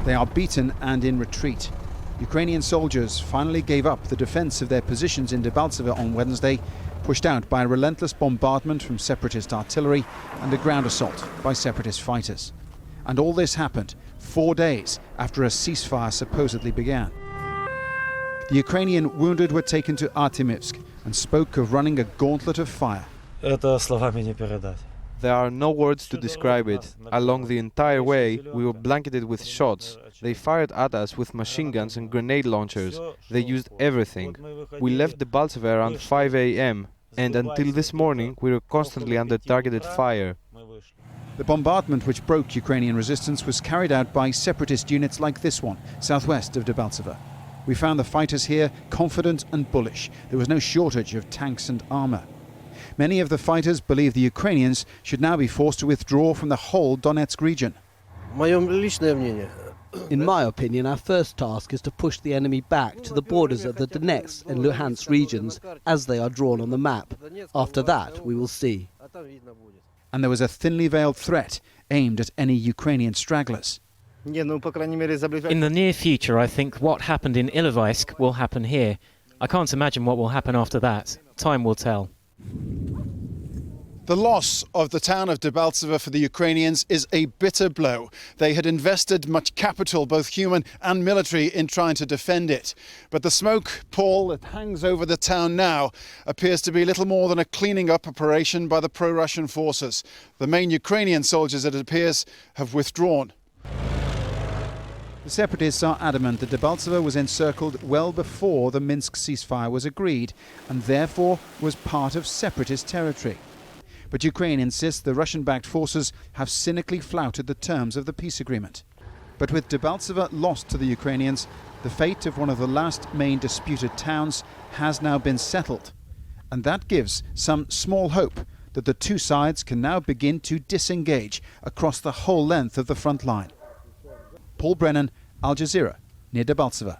They are beaten and in retreat. Ukrainian soldiers finally gave up the defense of their positions in Debaltseve on Wednesday, pushed out by a relentless bombardment from separatist artillery and a ground assault by separatist fighters. And all this happened 4 days after a ceasefire supposedly began. The Ukrainian wounded were taken to Artemivsk and spoke of running a gauntlet of fire. Это словами не передать. There are no words to describe it. Along the entire way, we were blanketed with shots. They fired at us with machine guns and grenade launchers. They used everything. We left Debaltseve around 5 a.m. and until this morning we were constantly under targeted fire. The bombardment which broke Ukrainian resistance was carried out by separatist units like this one, southwest of Debaltseve. We found the fighters here confident and bullish. There was no shortage of tanks and armour. Many of the fighters believe the Ukrainians should now be forced to withdraw from the whole Donetsk region. In my opinion, our first task is to push the enemy back to the borders of the Donetsk and Luhansk regions as they are drawn on the map. After that, we will see. And there was a thinly veiled threat aimed at any Ukrainian stragglers. In the near future, I think what happened in Ilovaisk will happen here. I can't imagine what will happen after that. Time will tell. The loss of the town of Debaltseve for the Ukrainians is a bitter blow. They had invested much capital, both human and military, in trying to defend it. But the smoke pall that hangs over the town now appears to be little more than a cleaning up operation by the pro-Russian forces. The main Ukrainian soldiers, it appears, have withdrawn. The separatists are adamant that Debaltseve was encircled well before the Minsk ceasefire was agreed and therefore was part of separatist territory. But Ukraine insists the Russian-backed forces have cynically flouted the terms of the peace agreement. But with Debaltseve lost to the Ukrainians, the fate of one of the last main disputed towns has now been settled. And that gives some small hope that the two sides can now begin to disengage across the whole length of the front line. Brennan, Al Jazeera, near Debaltseve.